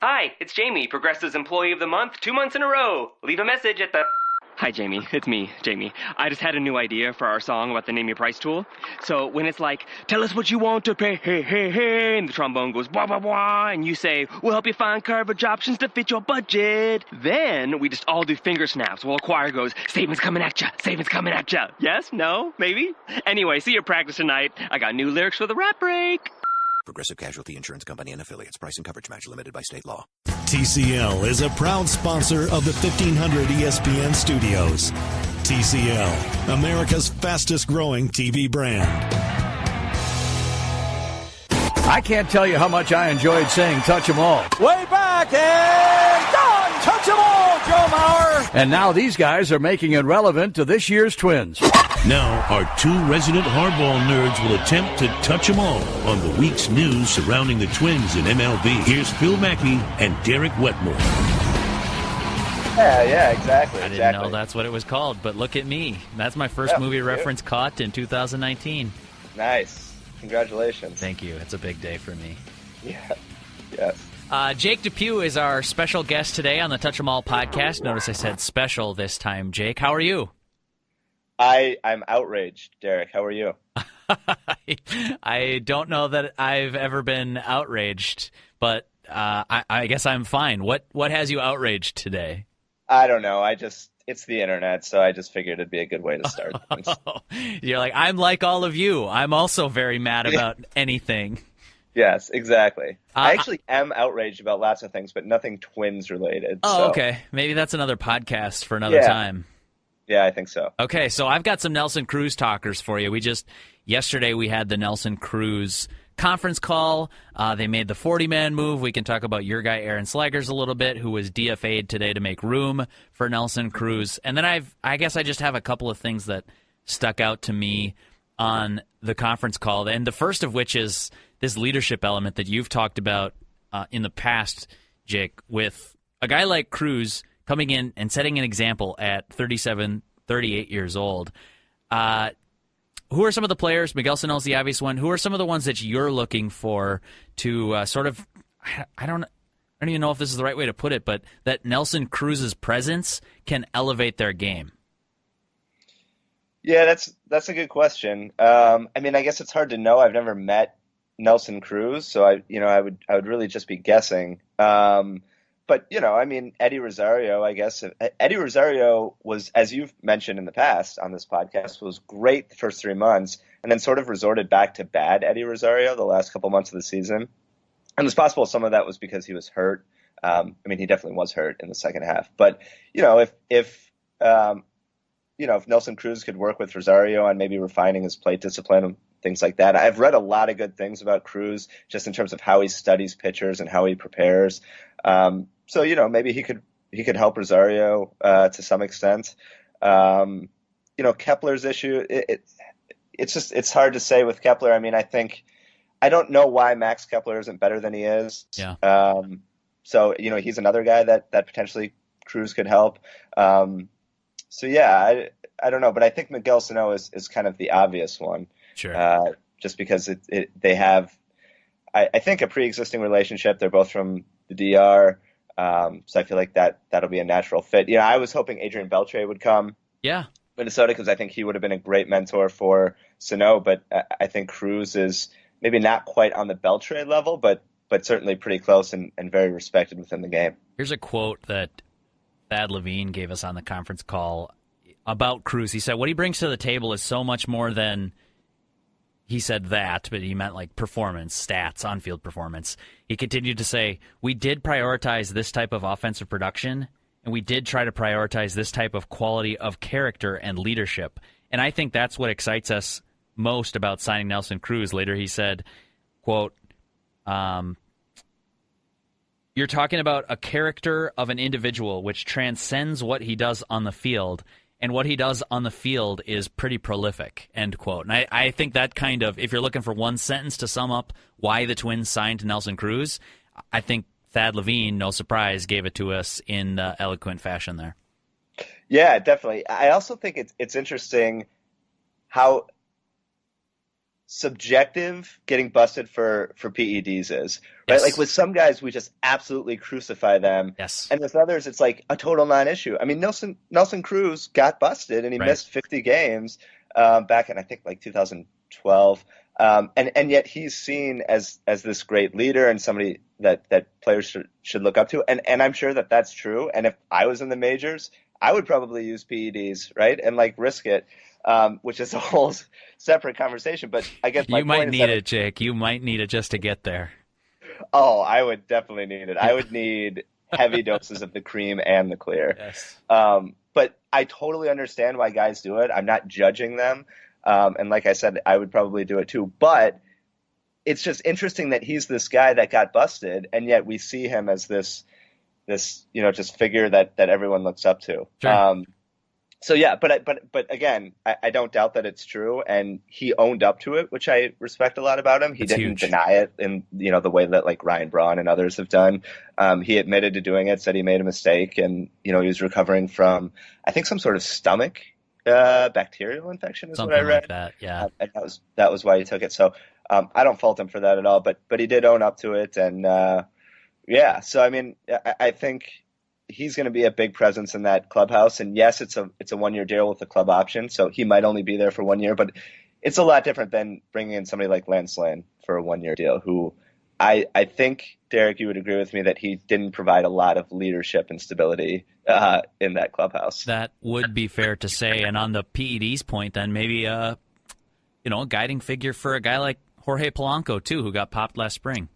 Hi, it's Jamie, Progressive's Employee of the Month, 2 months in a row. Leave a message at the... Hi, Jamie. It's me, Jamie. I just had a new idea for our song about the Name Your Price tool. So when it's like, tell us what you want to pay, hey, hey, hey, and the trombone goes, blah, blah, blah, and you say, we'll help you find coverage options to fit your budget. Then we just all do finger snaps while a choir goes, savings coming at ya, savings coming at ya. Yes? No? Maybe? Anyway, see your practice tonight. I got new lyrics for the rap break. Progressive Casualty Insurance Company and Affiliates. Price and coverage match limited by state law. TCL is a proud sponsor of the 1500 ESPN studios. TCL, America's fastest growing TV brand. I can't tell you how much I enjoyed saying touch 'em all. Way back and done! Touch 'em all, Joe Mauer! And now these guys are making it relevant to this year's Twins. Now, our two resident hardball nerds will attempt to touch 'em all on the week's news surrounding the Twins in MLB. Here's Phil Mackey and Derek Wetmore. Yeah, exactly. I didn't know that's what it was called, but look at me. That's my first movie reference caught in 2019. Nice. Congratulations. Thank you. It's a big day for me. Yeah. Yes. Jake Depue is our special guest today on the Touch 'Em All podcast. Notice I said special this time, Jake. How are you? I'm outraged, Derek. How are you? I don't know that I've ever been outraged, but I guess I'm fine. What has you outraged today? I don't know. It's the internet, so I just figured it'd be a good way to start things. You're like, I'm like all of you. I'm also very mad about anything. Yes, exactly. I actually am outraged about lots of things, but nothing Twins related. Oh, okay. Maybe that's another podcast for another time. Yeah, I think so. Okay, so I've got some Nelson Cruz talkers for you. Yesterday we had the Nelson Cruz conference call. They made the 40-man move. We can talk about your guy Aaron Slegers a little bit, who was DFA'd today to make room for Nelson Cruz. And then I guess I just have a couple of things that stuck out to me on the conference call. And the first of which is this leadership element that you've talked about in the past, Jake, with a guy like Cruz coming in and setting an example at 37, 38 years old. Who are some of the players? Miguel Sano's the obvious one. Who are some of the ones that you're looking for to sort of, I don't even know if this is the right way to put it, but that Nelson Cruz's presence can elevate their game? Yeah, that's a good question. I mean, I guess it's hard to know. I've never met Nelson Cruz, so I would really just be guessing. But, I mean, Eddie Rosario, I guess. Eddie Rosario was, as you've mentioned in the past on this podcast, was great the first 3 months and then sort of resorted back to bad Eddie Rosario the last couple months of the season. And it's possible some of that was because he was hurt. I mean, he definitely was hurt in the second half. But, if Nelson Cruz could work with Rosario on maybe refining his plate discipline and things like that. I've read a lot of good things about Cruz just in terms of how he studies pitchers and how he prepares. So, maybe he could help Rosario to some extent. Kepler's issue, it's hard to say with Kepler. I mean, I don't know why Max Kepler isn't better than he is. Yeah. So, he's another guy that potentially Cruz could help. So, yeah, I don't know. But I think Miguel Sano is kind of the obvious one. Sure. Just because they have, I think, a pre-existing relationship. They're both from the DR. So I feel like that'll be a natural fit. I was hoping Adrian Beltre would come. Yeah. Minnesota, because I think he would have been a great mentor for Sano. But I think Cruz is maybe not quite on the Beltre level, but certainly pretty close and very respected within the game. Here's a quote that Thad Levine gave us on the conference call about Cruz. He said, what he brings to the table is so much more than, he said that, but he meant like performance, stats, on-field performance. He continued to say, we did prioritize this type of offensive production, and we did try to prioritize this type of quality of character and leadership. And I think that's what excites us most about signing Nelson Cruz. Later he said, quote, you're talking about a character of an individual which transcends what he does on the field, and what he does on the field is pretty prolific, end quote. And I think that kind of, if you're looking for one sentence to sum up why the Twins signed Nelson Cruz, I think Thad Levine, no surprise, gave it to us in eloquent fashion there. Yeah, definitely. I also think it's interesting how subjective getting busted for PEDs is, right? Yes. Like with some guys, we just absolutely crucify them. Yes. And with others, it's like a total non-issue. I mean, Nelson Cruz got busted and he missed 50 games back in, I think, like 2012. And yet he's seen as this great leader and somebody that players should look up to. And I'm sure that that's true. And if I was in the majors, I would probably use PEDs, right? And like risk it, which is a whole separate conversation. But I guess my you might point need it, Jake. You might need it just to get there. Oh, I would definitely need it. I would need heavy doses of the cream and the clear. Yes. But I totally understand why guys do it. I'm not judging them. And like I said, I would probably do it too. But it's just interesting that he's this guy that got busted, and yet we see him as this just figure that everyone looks up to. Sure. So yeah, but again, I don't doubt that it's true, and he owned up to it, which I respect a lot about him. He didn't deny it in the way that like Ryan Braun and others have done. He admitted to doing it, said he made a mistake, and he was recovering from, I think, some sort of stomach bacterial infection is Something what I read. like that, yeah. And that was why he took it. So I don't fault him for that at all, but he did own up to it, and yeah. So I mean, I think he's going to be a big presence in that clubhouse. And yes, it's a 1-year deal with the club option, so he might only be there for 1 year. But it's a lot different than bringing in somebody like Lance Lynn for a 1-year deal, who I think, Derek, you would agree with me that he didn't provide a lot of leadership and stability in that clubhouse. That would be fair to say. And on the PEDs point, then maybe a guiding figure for a guy like Jorge Polanco too, who got popped last spring.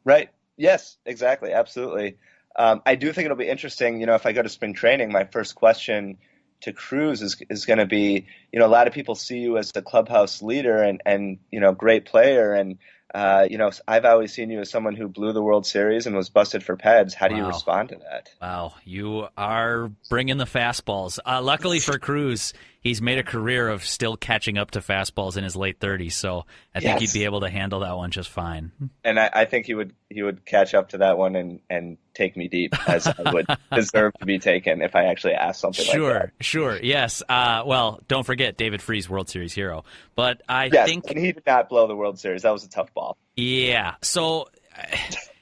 Right. Yes, exactly. Absolutely. I do think it'll be interesting. If I go to spring training, my first question to Cruz is going to be, a lot of people see you as the clubhouse leader and great player. And, I've always seen you as someone who blew the World Series and was busted for PEDs. How do you respond to that? Wow. You are bringing the fastballs. Luckily for Cruz, he's made a career of still catching up to fastballs in his late 30s. So I think he'd be able to handle that one just fine. And I think he would catch up to that one and take me deep, as I would deserve to be taken if I actually asked something like that. Sure. Yes. Well, don't forget David Freese, World Series hero. But I think... and he did not blow the World Series. That was a tough ball. Yeah. So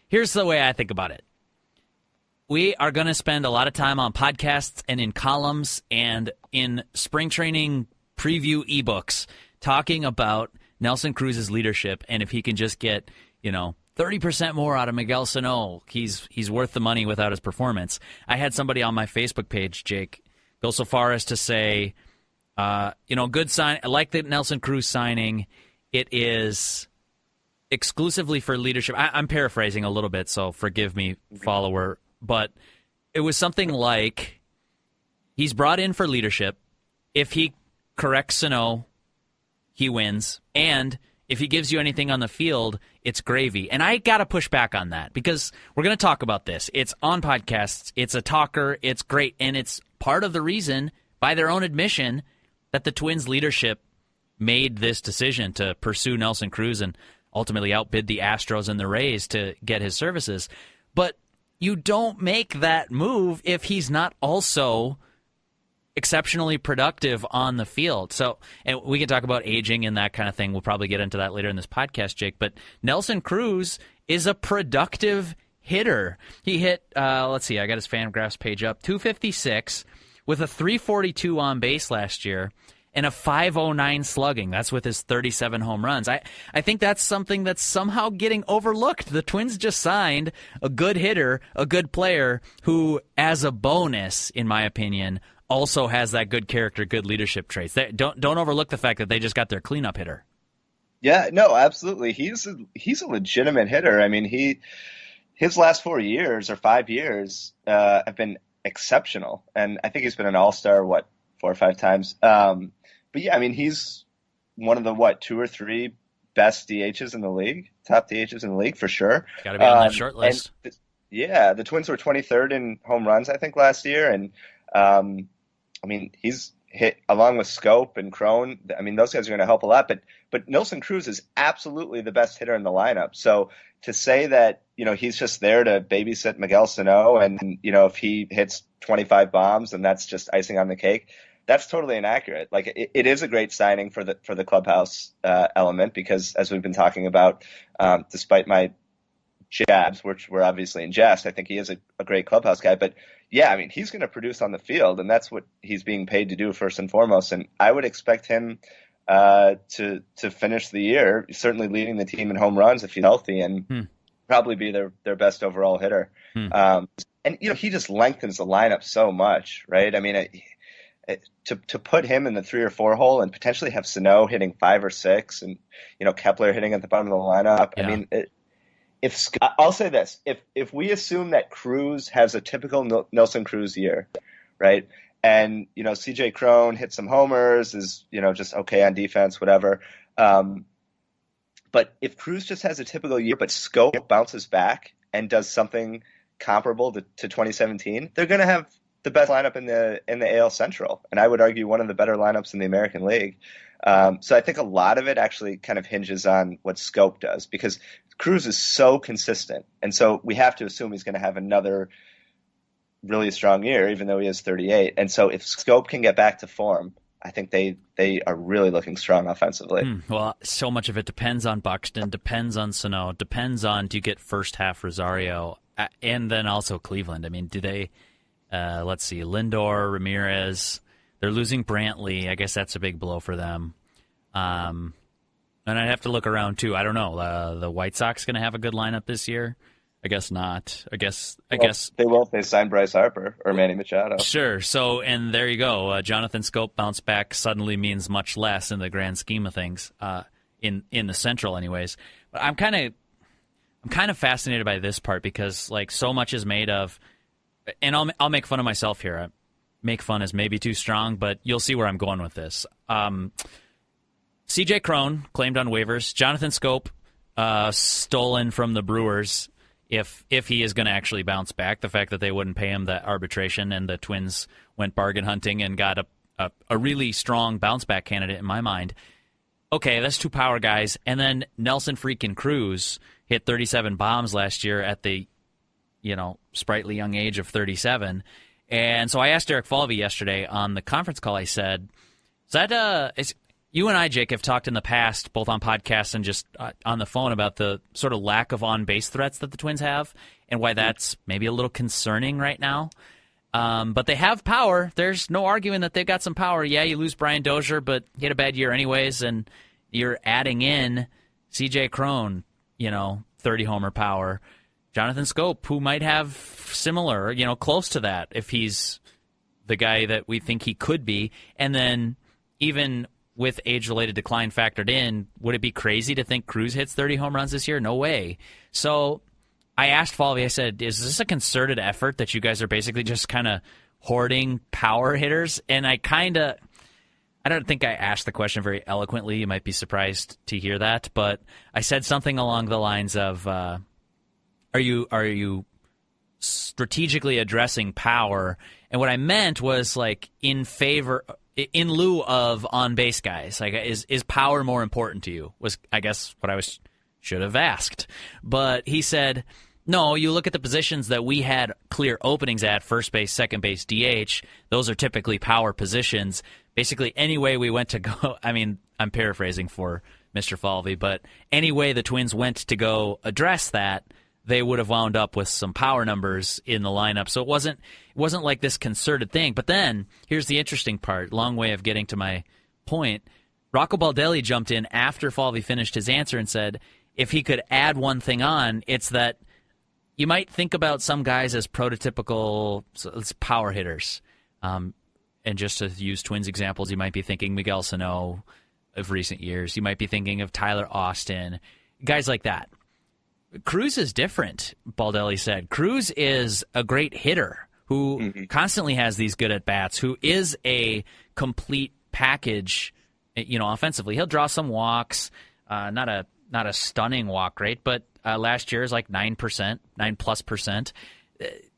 here's the way I think about it. We are going to spend a lot of time on podcasts and in columns and in spring training preview ebooks talking about Nelson Cruz's leadership, and if he can just get, 30% more out of Miguel Sano, he's worth the money without his performance. I had somebody on my Facebook page, Jake, go so far as to say, good sign. I like the Nelson Cruz signing. It is exclusively for leadership. I'm paraphrasing a little bit, so forgive me, follower. But it was something like he's brought in for leadership. If he corrects Sano, he wins. And if he gives you anything on the field, it's gravy. And I got to push back on that because we're going to talk about this. It's on podcasts. It's a talker. It's great. And it's part of the reason, by their own admission, that the Twins leadership made this decision to pursue Nelson Cruz and ultimately outbid the Astros and the Rays to get his services. But you don't make that move if he's not also exceptionally productive on the field. So, and we can talk about aging and that kind of thing. We'll probably get into that later in this podcast, Jake. But Nelson Cruz is a productive hitter. He hit, let's see, I got his Fangraphs page up, 256 with a 342 on base last year and a 509 slugging. That's with his 37 home runs. I think that's something that's somehow getting overlooked. The Twins just signed a good hitter, a good player who, as a bonus, in my opinion, also has that good character, good leadership traits. Don't overlook the fact that they just got their cleanup hitter. Yeah, no, absolutely. He's a legitimate hitter. I mean, his last 4 years or 5 years have been exceptional, and I think he's been an all-star 4 or 5 times. But yeah, I mean, he's one of the 2 or 3 best DHs in the league, top DHs in the league for sure. Got to be on that short list. The Twins were 23rd in home runs, I think, last year, and I mean, he's hit along with Scope and Crone. I mean, those guys are going to help a lot. But Nelson Cruz is absolutely the best hitter in the lineup. So to say that he's just there to babysit Miguel Sano, and if he hits 25 bombs, then that's just icing on the cake. that's totally inaccurate. Like it is a great signing for the clubhouse element, because as we've been talking about, despite my jabs, which were obviously in jest, I think he is a great clubhouse guy. But yeah, I mean, he's going to produce on the field, and that's what he's being paid to do first and foremost. And I would expect him to finish the year certainly leading the team in home runs if he's healthy, and probably be their best overall hitter. And he just lengthens the lineup so much, right? I mean, to put him in the 3 or 4 hole and potentially have Sano hitting 5 or 6, and Kepler hitting at the bottom of the lineup. Yeah. I mean, I'll say this: if we assume that Cruz has a typical Nelson Cruz year, right, and CJ Cron hits some homers, is just okay on defense, whatever. But if Cruz just has a typical year, but Scope bounces back and does something comparable to 2017, they're going to have the best lineup in the AL Central, and I would argue one of the better lineups in the American League. So I think a lot of it actually kind of hinges on what Scope does, because Cruz is so consistent, and so we have to assume he's going to have another really strong year, even though he is 38. And so if Scope can get back to form, I think they are really looking strong offensively. Well, so much of it depends on Buxton, depends on Sano, depends on, do you get first half Rosario, and then also Cleveland. I mean, do they, let's see, Lindor, Ramirez, they're losing Brantley. I guess that's a big blow for them. And I'd have to look around, too. I don't know. The White Sox going to have a good lineup this year? I guess not. I guess they will if they sign Bryce Harper or Manny Machado. Sure. So, and there you go. Jonathan Scope bounce back suddenly means much less in the grand scheme of things, in the Central, anyways. But I'm kind of fascinated by this part, because like so much is made of, and I'll make fun of myself here. Make fun is maybe too strong, but you'll see where I'm going with this. CJ Cron claimed on waivers. Jonathan Scope stolen from the Brewers. If he is going to actually bounce back, the fact that they wouldn't pay him that arbitration, and the Twins went bargain hunting and got a really strong bounce back candidate in my mind. Okay, that's 2 power guys. And then Nelson freaking Cruz hit 37 bombs last year at the sprightly young age of 37. And so I asked Derek Falvey yesterday on the conference call. I said, you and I, Jake, have talked in the past, both on podcasts and just on the phone, about the sort of lack of on-base threats that the Twins have, and why that's maybe a little concerning right now. But they have power. There's no arguing that they've got some power. Yeah, you lose Brian Dozier, but he had a bad year anyways, and you're adding in CJ Cron, 30-homer power. Jonathan Scope, who might have similar, close to that if he's the guy that we think he could be. And then even with age-related decline factored in, would it be crazy to think Cruz hits 30 home runs this year? No way. So I asked Falvey, I said, is this a concerted effort that you guys are basically just kind of hoarding power hitters? And I don't think I asked the question very eloquently. You might be surprised to hear that. But I said something along the lines of, are you strategically addressing power? And what I meant was like in lieu of on-base guys. Like, is power more important to you? Was, I guess, what I should have asked. But he said, no, you look at the positions that we had clear openings at, first base, second base, DH. Those are typically power positions. Basically, any way we went to go, I mean, I'm paraphrasing for Mr. Falvey, but any way the Twins went to go address that, they would have wound up with some power numbers in the lineup. So it wasn't like this concerted thing. But then, here's the interesting part, long way of getting to my point. Rocco Baldelli jumped in after Falvey finished his answer and said, if he could add one thing on, it's that you might think about some guys as prototypical power hitters. And just to use Twins examples, you might be thinking Miguel Sano of recent years. You might be thinking of Tyler Austin, guys like that. Cruz is different, Baldelli said. Cruz is a great hitter who constantly has these good at-bats, who is a complete package, offensively. He'll draw some walks, not a stunning walk rate, but last year is like 9%, 9+%.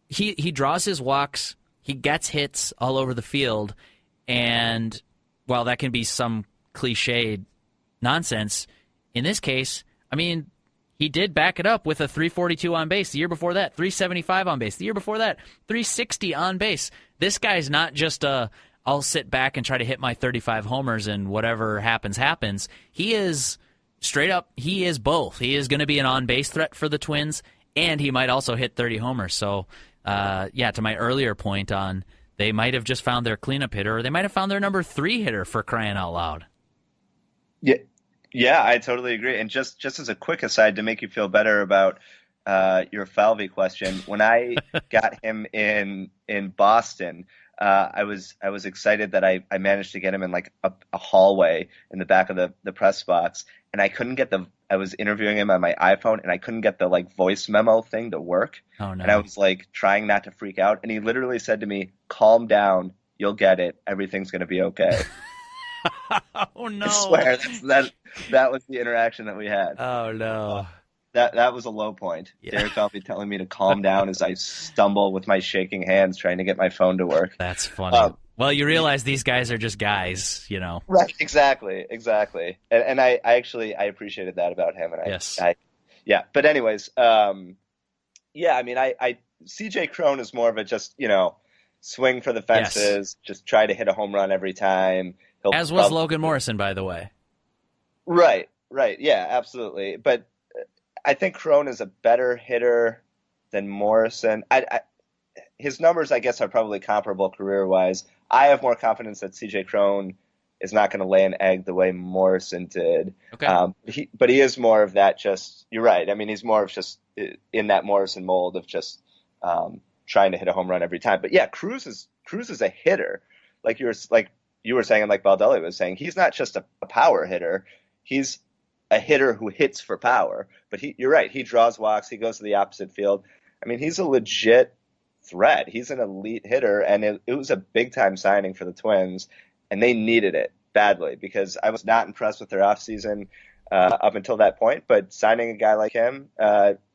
He draws his walks, he gets hits all over the field, and while that can be some cliched nonsense, in this case, I mean, he did back it up with a 342 on base. The year before that, 375 on base. The year before that, 360 on base. This guy's not just a I'll sit back and try to hit my 35 homers and whatever happens, happens. He is straight up, he is both. He is going to be an on-base threat for the Twins, and he might also hit 30 homers. So, to my earlier point on they might have just found their cleanup hitter, or they might have found their number 3 hitter, for crying out loud. Yeah, I totally agree. And just as a quick aside to make you feel better about your Falvey question, when I got him in Boston, I was excited that I managed to get him in like a hallway in the back of the press box, and I was interviewing him on my iPhone, and I couldn't get the like voice memo thing to work. Oh no! And I was like trying not to freak out, and he literally said to me, "Calm down, you'll get it. Everything's going to be okay." Oh no! I swear that was the interaction that we had. Oh no! That was a low point. Yeah. Derek Falvey telling me to calm down as I stumble with my shaking hands trying to get my phone to work. That's funny. Well, you realize these guys are just guys, you know. Right, exactly. And I actually appreciated that about him. And yes. But anyways, I mean, CJ Cron is more of a just, swing for the fences, just try to hit a home run every time. As was Logan Morrison, by the way. Right. Yeah, absolutely. But I think Cron is a better hitter than Morrison. His numbers, I guess, are probably comparable career-wise. I have more confidence that CJ Cron is not going to lay an egg the way Morrison did. Okay. But he is more of that just – you're right. I mean, he's more of just in that Morrison mold of just trying to hit a home run every time. But, yeah, Cruz is a hitter. Like you were saying and like Baldelli was saying, he's not just a power hitter. He's a hitter who hits for power. But you're right. He draws walks. He goes to the opposite field. I mean, he's a legit threat. He's an elite hitter, and it was a big-time signing for the Twins, and they needed it badly because I was not impressed with their offseason up until that point, but signing a guy like him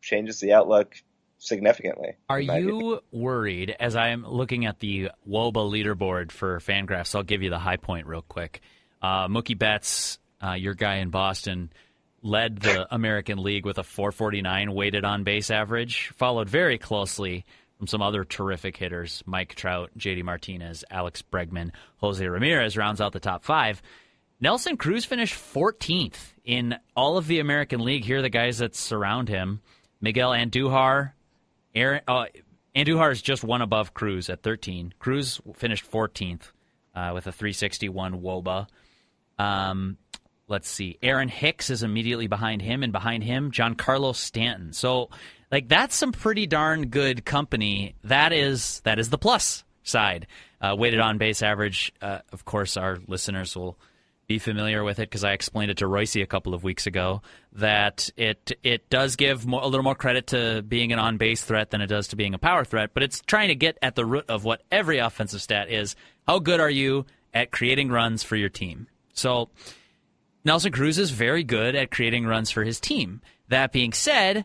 changes the outlook significantly. Are you worried, as I am looking at the WOBA leaderboard for Fangraphs, I'll give you the high point real quick. Mookie Betts, your guy in Boston, led the American League with a 449 weighted on-base average, followed very closely from some other terrific hitters, Mike Trout, J.D. Martinez, Alex Bregman, Jose Ramirez rounds out the top 5. Nelson Cruz finished 14th in all of the American League. Here are the guys that surround him. Miguel Andujar. Andujar is just one above Cruz at 13. Cruz finished 14th with a 361 WOBA. Let's see. Aaron Hicks is immediately behind him, and behind him, Giancarlo Stanton. So, that's some pretty darn good company. That is the plus side. Weighted on base average, of course, our listeners will be familiar with it because I explained it to Royce a couple of weeks ago, that it does give a little more credit to being an on-base threat than it does to being a power threat, but it's trying to get at the root of what every offensive stat is. How good are you at creating runs for your team? So Nelson Cruz is very good at creating runs for his team. That being said,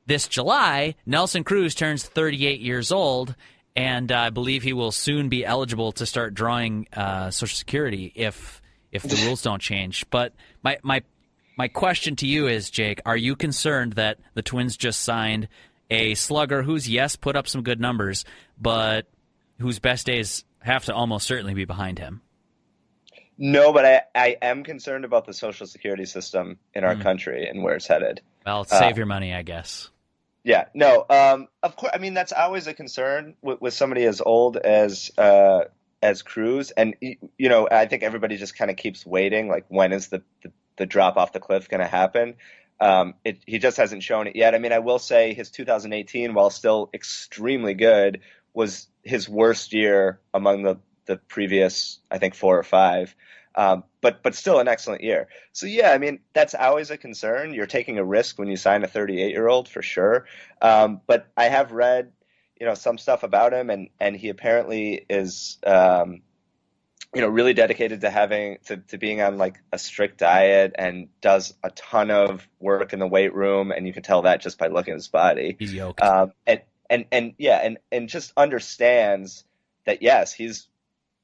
this July, Nelson Cruz turns 38 years old, and I believe he will soon be eligible to start drawing Social Security if the rules don't change. But my question to you is, Jake, are you concerned that the Twins just signed a slugger who's, yes, put up some good numbers, but whose best days have to almost certainly be behind him? No, but I am concerned about the Social Security system in our country and where it's headed. Well, save your money, I guess. Yeah, no, of course. I mean, that's always a concern with somebody as old as Cruz. And, I think everybody just kind of keeps waiting. Like, when is the drop off the cliff going to happen? He just hasn't shown it yet. I mean, I will say his 2018, while still extremely good, was his worst year among the previous, I think, 4 or 5. But still an excellent year. So, yeah, I mean, that's always a concern. You're taking a risk when you sign a 38-year-old for sure. But I have read, some stuff about him, and he apparently is, really dedicated to being on like a strict diet and does a ton of work in the weight room. And you can tell that just by looking at his body. He's yoked. And just understands that, yes, he's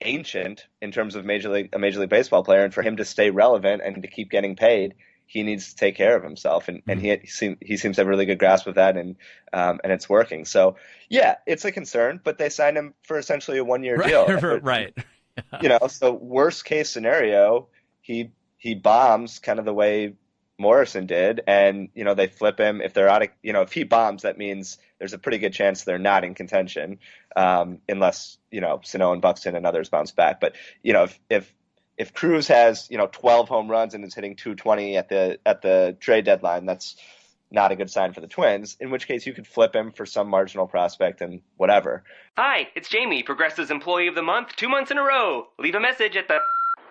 ancient in terms of a Major League Baseball player, and for him to stay relevant and to keep getting paid, he needs to take care of himself, and he seems to have a really good grasp of that, and it's working. So yeah, it's a concern, but they signed him for essentially a 1-year deal. Right. So worst case scenario, he bombs kind of the way Morrison did, and they flip him. If they're out of, if he bombs, that means there's a pretty good chance they're not in contention, unless Sano and Buxton and others bounce back. But if Cruz has 12 home runs and is hitting 220 at the trade deadline, that's not a good sign for the Twins. In which case, you could flip him for some marginal prospect and whatever. Hi, it's Jamie, Progressive's Employee of the Month, 2 months in a row. Leave a message at the...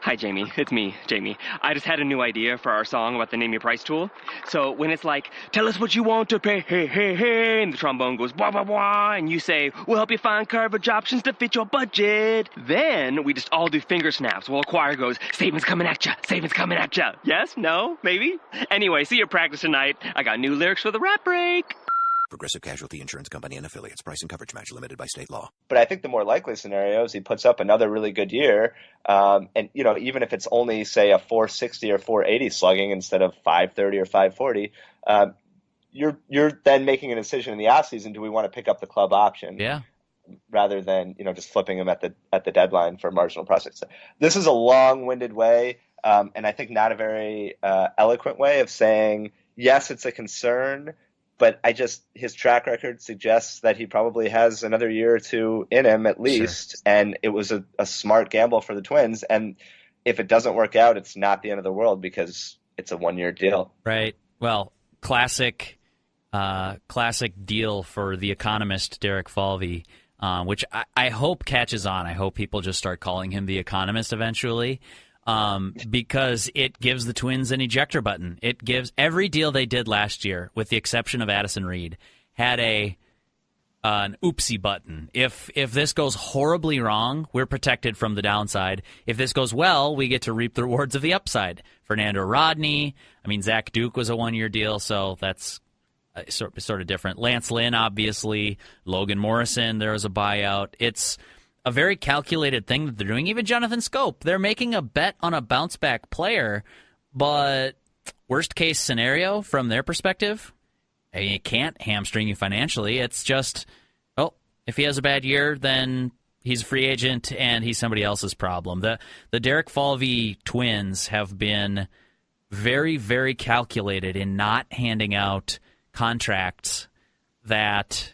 Hi, Jamie. It's me, Jamie. I just had a new idea for our song about the Name Your Price tool. So when it's like, tell us what you want to pay, hey, hey, hey, and the trombone goes, blah, blah, blah, and you say, we'll help you find coverage options to fit your budget. Then we just all do finger snaps while a choir goes, savings coming at ya, savings coming at ya. Yes? No? Maybe? Anyway, see your practice tonight. I got new lyrics for the rap break. Progressive Casualty Insurance Company and Affiliates. Price and coverage match limited by state law. But I think the more likely scenario is he puts up another really good year. And, even if it's only, say, a 460 or 480 slugging instead of 530 or 540, you're then making a decision in the offseason, do we want to pick up the club option? Yeah. Rather than, just flipping him at the deadline for marginal prospects. This is a long-winded way, and I think not a very eloquent way of saying, yes, it's a concern, but his track record suggests that he probably has another year or two in him at least. Sure. And it was a smart gamble for the Twins. And if it doesn't work out, it's not the end of the world because it's a 1-year deal. Right. Well, classic deal for the Economist, Derek Falvey, which I hope catches on. I hope people just start calling him the Economist eventually. Because it gives the Twins an ejector button. It gives every deal they did last year, with the exception of Addison Reed, had an oopsie button. If this goes horribly wrong, we're protected from the downside. If this goes well, we get to reap the rewards of the upside. Fernando Rodney, Zach Duke was a 1-year deal, so that's sort of different. Lance Lynn, obviously. Logan Morrison, there was a buyout. It's a very calculated thing that they're doing. Even Jonathan Scope, they're making a bet on a bounce-back player, but worst-case scenario from their perspective, it can't hamstring you financially. It's just, if he has a bad year, then he's a free agent and he's somebody else's problem. The Derek Falvey Twins have been very, very calculated in not handing out contracts that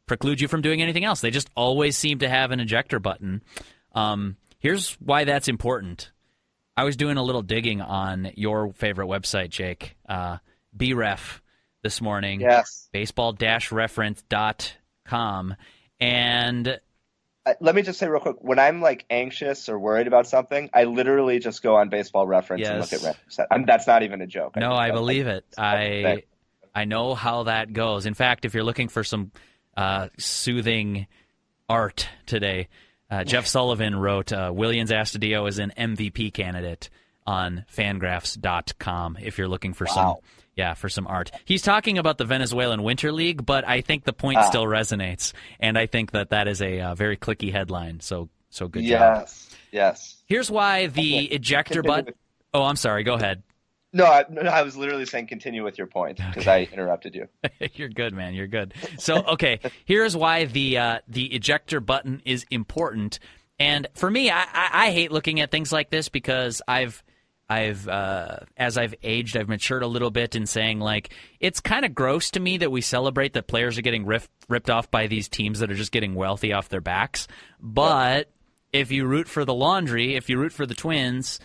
preclude you from doing anything else. They just always seem to have an ejector button. Here's why that's important. I was doing a little digging on your favorite website, Jake, BREF, this morning. Yes. baseball-reference.com. And let me just say real quick, when I'm anxious or worried about something, I literally just go on Baseball Reference and look at reference. That's not even a joke. No, I believe it. I know how that goes. In fact, if you're looking for some soothing art today, Jeff Sullivan wrote, Willians Astudillo is an MVP candidate on fangraphs.com if you're looking for some art. He's talking about the Venezuelan Winter League, but I think the point still resonates, and I think that is a very clicky headline, so good job. Yes. Here's why the ejector button... Oh, I'm sorry, go ahead. No, I was literally saying continue with your point because I interrupted you. You're good, man. You're good. So, okay, here's why the ejector button is important. And for me, I hate looking at things like this because as I've aged, I've matured a little bit in saying, it's kind of gross to me that we celebrate that players are getting ripped off by these teams that are just getting wealthy off their backs. But if you root for the laundry, if you root for the Twins,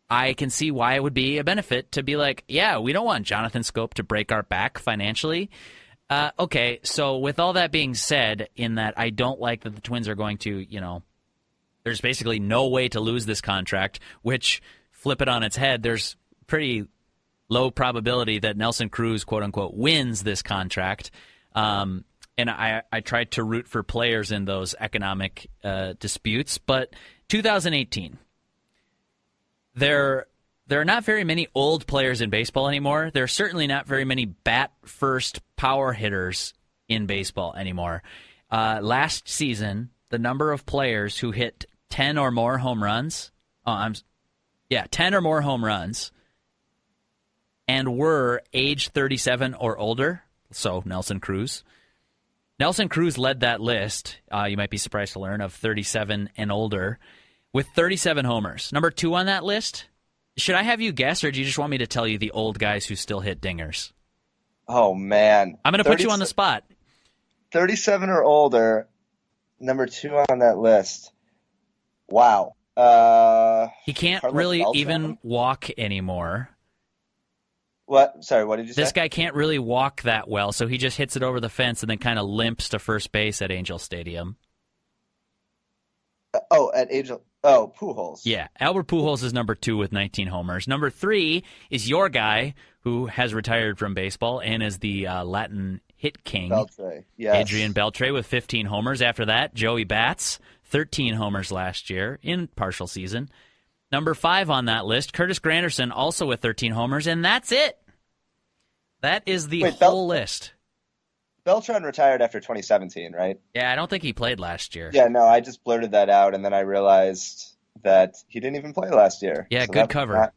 I can see why it would be a benefit to be we don't want Jonathan Scope to break our back financially. Okay, so with all that being said, in that I don't like that the Twins are going to, there's basically no way to lose this contract, which, flip it on its head, there's pretty low probability that Nelson Cruz, quote-unquote, wins this contract. And I tried to root for players in those economic disputes, but 2018... There are not very many old players in baseball anymore. There are certainly not very many bat-first power hitters in baseball anymore. Last season, the number of players who hit 10 or more home runs, 10 or more home runs, and were age 37 or older, so Nelson Cruz, Nelson Cruz led that list, you might be surprised to learn, of 37 and older with 37 homers. Number 2 on that list, should I have you guess, or do you just want me to tell you the old guys who still hit dingers? Oh, man. I'm going to put you on the spot. 37 or older, number 2 on that list. Wow. He can't Carlos really Beltran? even walk anymore. What? Sorry, what did you say? This guy can't really walk that well, so he just hits it over the fence and then kind of limps to first base at Angel Stadium. At Angel. Oh, Pujols. Yeah, Albert Pujols is number 2 with 19 homers. Number 3 is your guy who has retired from baseball and is the Latin hit king. Beltre. Yes. Adrian Beltre with 15 homers. After that, Joey Bats, 13 homers last year in partial season. Number 5 on that list, Curtis Granderson, also with 13 homers, and that's it. That is the whole list. Beltran retired after 2017, right? Yeah, I don't think he played last year. Yeah, no, I just blurted that out, and then I realized that he didn't even play last year. Yeah, so good cover.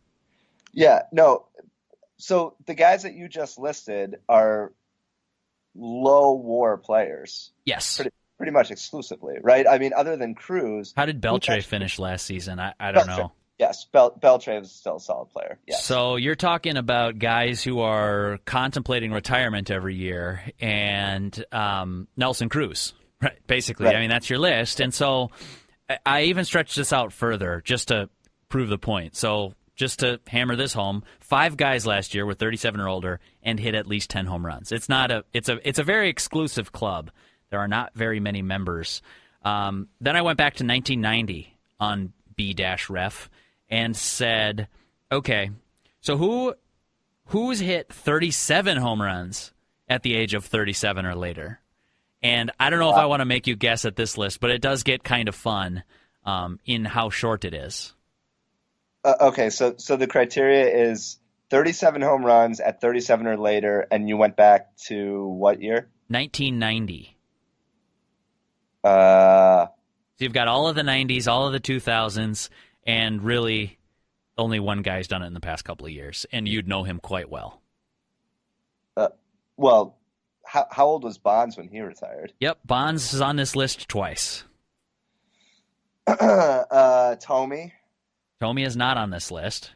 Yeah, no. So the guys that you just listed are low WAR players. Yes. Pretty much exclusively, right? I mean, other than Cruz. How did Beltre finish last season? I don't know. Yes, Beltre was still a solid player. Yes. So you're talking about guys who are contemplating retirement every year, and Nelson Cruz, right? Basically, right. I mean, that's your list. And so I even stretched this out further just to prove the point. So just to hammer this home, 5 guys last year were 37 or older and hit at least 10 home runs. It's a very exclusive club. There are not very many members. Then I went back to 1990 on B-Ref and said, okay, so who's hit 37 home runs at the age of 37 or later? And I don't know if I want to make you guess at this list, but it does get kind of fun in how short it is. Okay, so the criteria is 37 home runs at 37 or later, and you went back to what year? 1990. So you've got all of the 90s, all of the 2000s, and really only one guy's done it in the past couple of years, and you'd know him quite well. Well, how old was Bonds when he retired? Yep, Bonds is on this list twice. Tommy? Tommy is not on this list.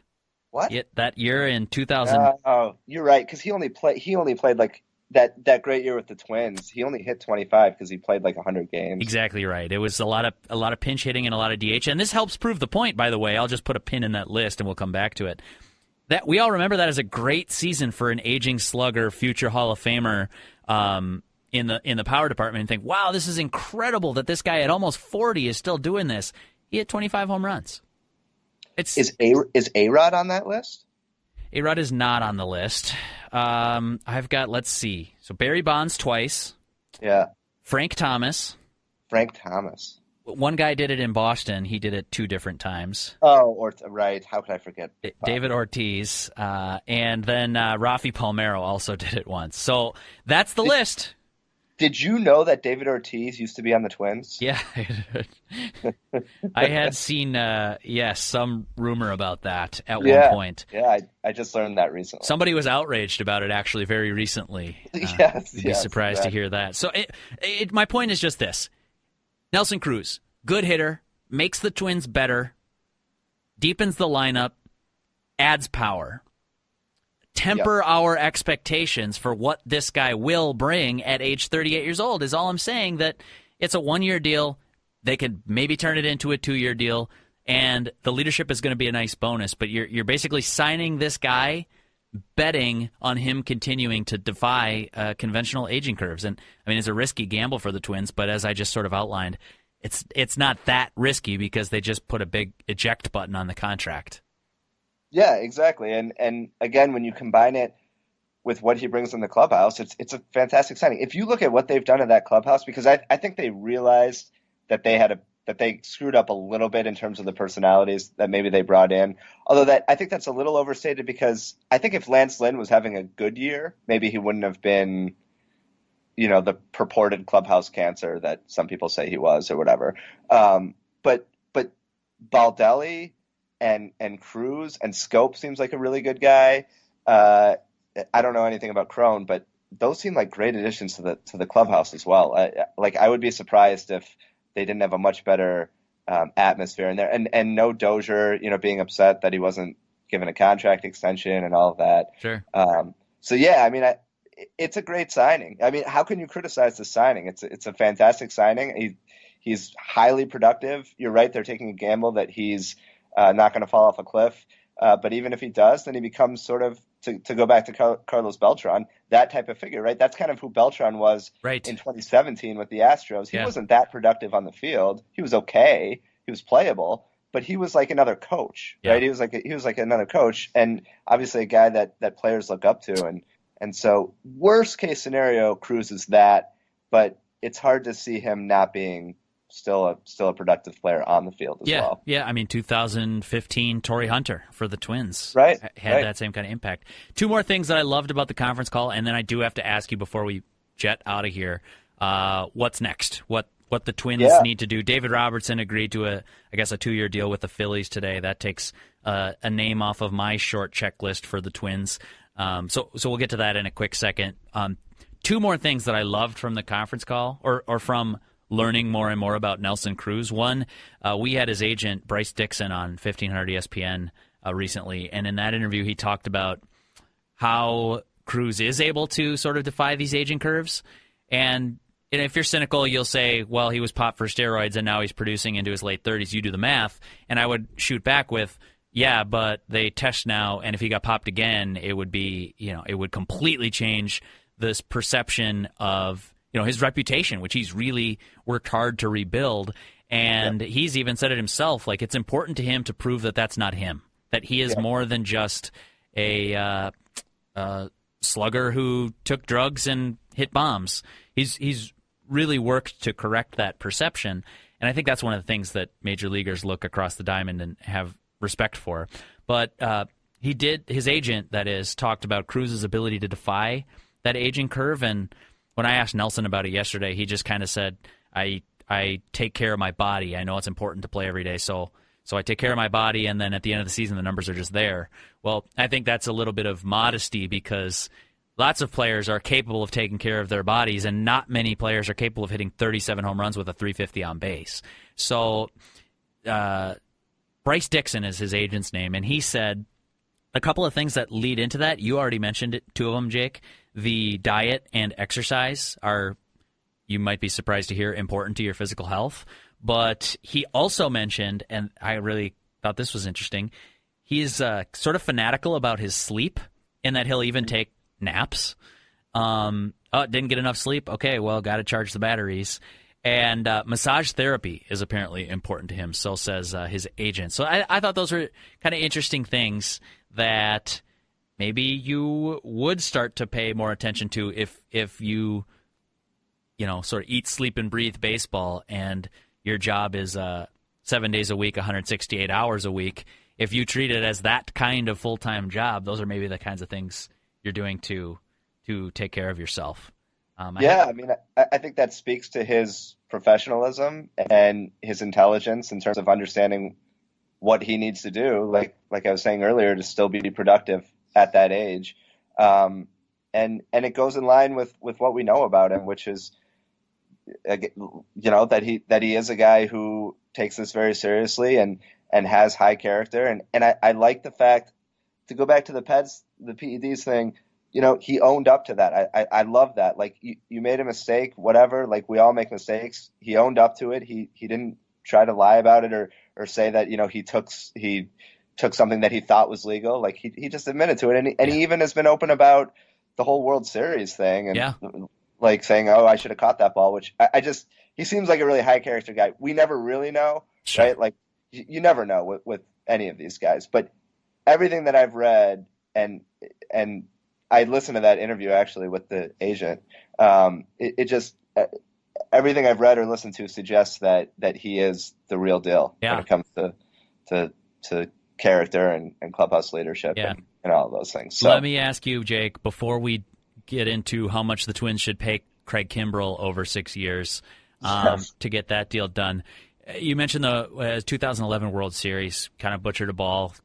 What? That year in 2000. Oh, you're right, because he only played like that great year with the Twins. He only hit 25 because he played like 100 games. Exactly right. It was a lot of pinch hitting and a lot of DH, and this helps prove the point. By the way, I'll just put a pin in that list, and we'll come back to it. That we all remember that as a great season for an aging slugger, future Hall of Famer in the power department, and think, wow, this is incredible that this guy at almost 40 is still doing this. He hit 25 home runs. Is A-Rod on that list? A-Rod is not on the list. I've got, let's see. So Barry Bonds twice. Yeah. Frank Thomas. One guy did it in Boston. He did it 2 different times. Oh, right. How could I forget? David Ortiz. And then Rafi Palmeiro also did it once. So that's the list. Did you know that David Ortiz used to be on the Twins? Yeah. I had seen, some rumor about that at one point. Yeah, I just learned that recently. Somebody was outraged about it actually very recently. Yes. You'd be surprised to hear that. So my point is just this. Nelson Cruz, good hitter, makes the Twins better, deepens the lineup, adds power. Temper our expectations for what this guy will bring at age 38 years old is all I'm saying. That it's a 1-year deal. They could maybe turn it into a 2-year deal, and the leadership is going to be a nice bonus. But you're basically signing this guy, betting on him continuing to defy conventional aging curves. And I mean, it's a risky gamble for the Twins, but as I just sort of outlined, it's not that risky because they just put a big eject button on the contract. Yeah, exactly. And again, when you combine it with what he brings in the clubhouse, it's a fantastic signing. If you look at what they've done in that clubhouse, because I think they realized that they screwed up a little bit in terms of the personalities that maybe they brought in. Although I think that's a little overstated, because I think if Lance Lynn was having a good year, maybe he wouldn't have been, the purported clubhouse cancer that some people say he was or whatever. But Baldelli and Cruz and Scope seems like a really good guy. I don't know anything about Crone, but those seem like great additions to the clubhouse as well. I would be surprised if they didn't have a much better atmosphere in there, and no Dozier, being upset that he wasn't given a contract extension and all of that. Sure. So yeah, I mean, it's a great signing. I mean, how can you criticize the signing? It's a fantastic signing. He's highly productive. You're right; they're taking a gamble that he's not going to fall off a cliff. But even if he does, then he becomes sort of, to go back to Carlos Beltran, that type of figure, right? That's kind of who Beltran was in 2017 with the Astros. He wasn't that productive on the field. He was okay. He was playable, but he was like another coach, right? He was like another coach, and obviously a guy that players look up to. And so worst case scenario, Cruz is that, but it's hard to see him not being still a productive player on the field as well. Yeah, I mean, 2015 Torrey Hunter for the Twins had that same kind of impact. Two more things that I loved about the conference call, and then I do have to ask you before we jet out of here, what's next? What the Twins need to do. David Robertson agreed to a 2-year deal with the Phillies today. That takes a name off of my short checklist for the Twins. So we'll get to that in a quick second. Two more things that I loved from the conference call, or from learning more and more about Nelson Cruz. One, we had his agent, Bryce Dixon, on 1500 ESPN recently, and in that interview he talked about how Cruz is able to sort of defy these aging curves. And if you're cynical, you'll say, well, he was popped for steroids and now he's producing into his late 30s. You do the math. And I would shoot back with, yeah, but they test now, and if he got popped again, it would be, it would completely change this perception of his reputation, which he's really worked hard to rebuild. And he's even said it himself, like it's important to him to prove that that's not him, that he is more than just a slugger who took drugs and hit bombs. He's really worked to correct that perception. And I think that's one of the things that major leaguers look across the diamond and have respect for. But his agent, that is, talked about Cruz's ability to defy that aging curve. And when I asked Nelson about it yesterday, he just kind of said, I take care of my body. I know it's important to play every day, so I take care of my body, and then at the end of the season, the numbers are just there. Well, I think that's a little bit of modesty, because lots of players are capable of taking care of their bodies, and not many players are capable of hitting 37 home runs with a 350 on base. So Bryce Dixon is his agent's name, and he said a couple of things that lead into that. You already mentioned it, two of them, Jake. The diet and exercise are, you might be surprised to hear, important to your physical health. But he also mentioned, and I really thought this was interesting, he's sort of fanatical about his sleep, in that he'll even take naps. Didn't get enough sleep? Okay, well, got to charge the batteries. And massage therapy is apparently important to him, so says his agent. So I thought those were kind of interesting things that maybe you would start to pay more attention to if you sort of eat, sleep, and breathe baseball, and your job is 7 days a week, 168 hours a week. If you treat it as that kind of full-time job, those are maybe the kinds of things you're doing to take care of yourself. I think that speaks to his professionalism and his intelligence in terms of understanding what he needs to do, like I was saying earlier, to still be productive at that age. And it goes in line with what we know about him, which is, that he is a guy who takes this very seriously and has high character. And I like the fact, to go back to the PEDs thing, he owned up to that. I love that. Like, you made a mistake, whatever, like we all make mistakes. He owned up to it. He didn't try to lie about it or say that, he took something that he thought was legal. Like, he just admitted to it. And he even has been open about the whole World Series thing and like saying, oh, I should have caught that ball, which he seems like a really high character guy. We never really know, right? Like, you never know with any of these guys, but everything that I've read and I listened to that interview actually with the agent. It just, everything I've read or listened to suggests that he is the real deal when it comes to character and clubhouse leadership and all of those things. So let me ask you, Jake, before we get into how much the Twins should pay Craig Kimbrell over 6 years to get that deal done. You mentioned the 2011 World Series, kind of butchered a ball.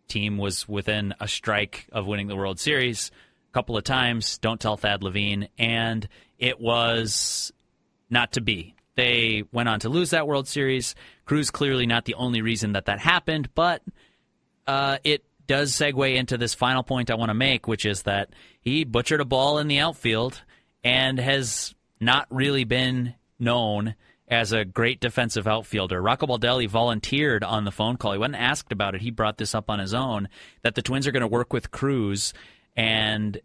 Team was within a strike of winning the World Series. couple of times, don't tell Thad Levine, and it was not to be. They went on to lose that World Series. Cruz clearly not the only reason that happened, but it does segue into this final point I want to make, which is that he butchered a ball in the outfield and has not really been known as a great defensive outfielder. Rocco Baldelli volunteered on the phone call. He wasn't asked about it. He brought this up on his own, that the Twins are going to work with Cruz and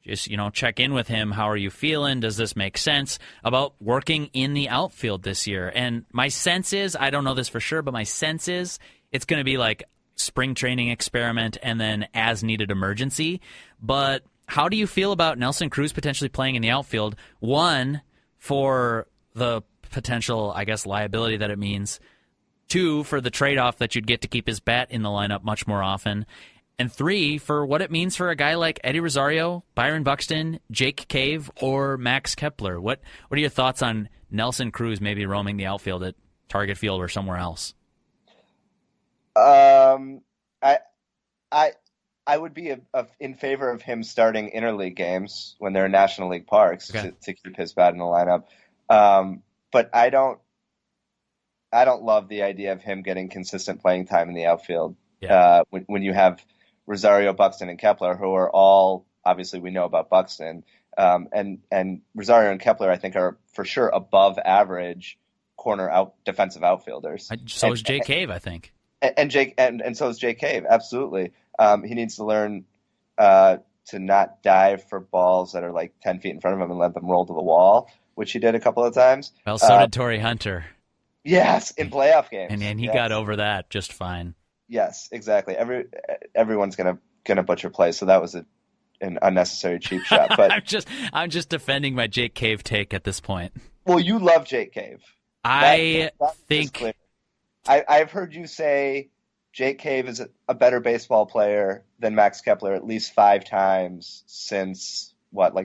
just, check in with him. How are you feeling? Does this make sense about working in the outfield this year? And my sense is, I don't know this for sure, but my sense is it's going to be like spring training experiment and then as needed emergency. But how do you feel about Nelson Cruz potentially playing in the outfield? One, for the potential, I guess, liability that it means. Two, for the trade-off that you'd get to keep his bat in the lineup much more often. And three, for what it means for a guy like Eddie Rosario, Byron Buxton, Jake Cave, or Max Kepler. What are your thoughts on Nelson Cruz maybe roaming the outfield at Target Field or somewhere else? I would be in favor of him starting interleague games when they're in National League parks to keep his bat in the lineup. But I don't love the idea of him getting consistent playing time in the outfield. Yeah. When you have Rosario, Buxton, and Kepler, who are all, obviously we know about Buxton, and Rosario and Kepler I think are for sure above average defensive outfielders. So is Jake Cave, I think. And so is Jake Cave, absolutely. He needs to learn to not dive for balls that are like 10 feet in front of him and let them roll to the wall, which he did a couple of times. Well, so did Torrey Hunter. Yes, in playoff games. And he got over that just fine. Yes, exactly. Everyone's gonna butcher plays, so that was an unnecessary cheap shot. But I'm just defending my Jake Cave take at this point. Well, you love Jake Cave. I think I've heard you say Jake Cave is a better baseball player than Max Kepler at least 5 times since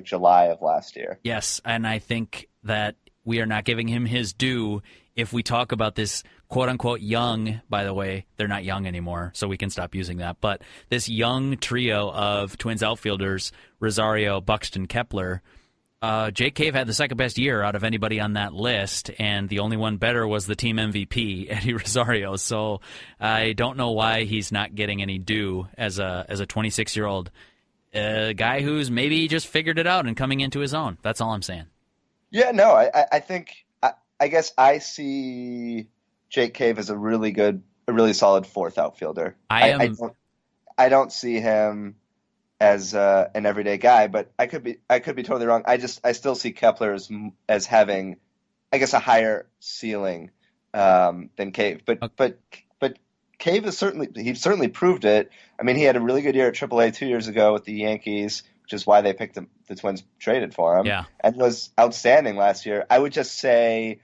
July of last year. Yes, and I think that we are not giving him his due if we talk about this quote-unquote young, by the way, they're not young anymore, so we can stop using that, but this young trio of Twins outfielders, Rosario, Buxton, Kepler. Jake Cave had the second best year out of anybody on that list, and the only one better was the team MVP, Eddie Rosario. So I don't know why he's not getting any due as a 26-year-old guy who's maybe just figured it out and coming into his own. That's all I'm saying. Yeah, no, I think I guess I see Jake Cave as a really solid fourth outfielder. I don't see him as an everyday guy, but I could be totally wrong. I still see Kepler as having, I guess, a higher ceiling than Cave. But Cave is certainly proved it. I mean, he had a really good year at AAA 2 years ago with the Yankees, which is why they picked him. The Twins traded for him. Yeah. And was outstanding last year. I would just say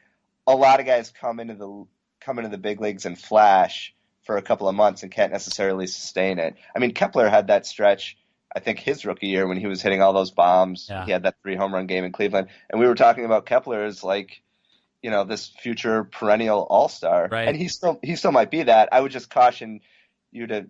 a lot of guys come into the big leagues and flash for a couple of months and can't necessarily sustain it. I mean, Kepler had that stretch, I think, his rookie year when he was hitting all those bombs. Yeah. He had that 3 home run game in Cleveland. And we were talking about Kepler as this future perennial all-star. Right. And he still might be that. I would just caution you to,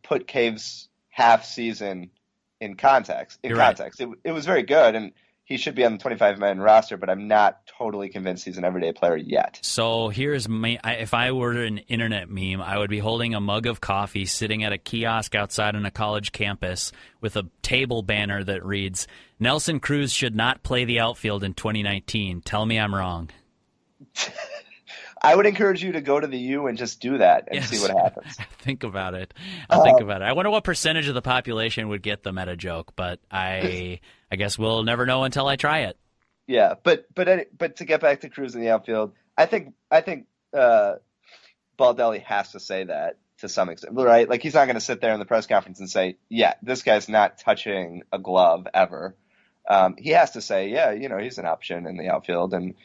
put Cave's half season in context. Right. It was very good, and he should be on the 25-man roster, but I'm not totally convinced he's an everyday player yet. So here's if I were an internet meme, I would be holding a mug of coffee sitting at a kiosk outside on a college campus with a table banner that reads, "Nelson Cruz should not play the outfield in 2019. Tell me I'm wrong." I would encourage you to go to the U and just do that and see what happens. Think about it. I'll think about it. I wonder what percentage of the population would get the meta joke, but I guess we'll never know until I try it. Yeah, but to get back to Cruz in the outfield, I think Baldelli has to say that to some extent, right? Like, he's not going to sit there in the press conference and say, "Yeah, this guy's not touching a glove ever." He has to say, "Yeah, he's an option in the outfield," and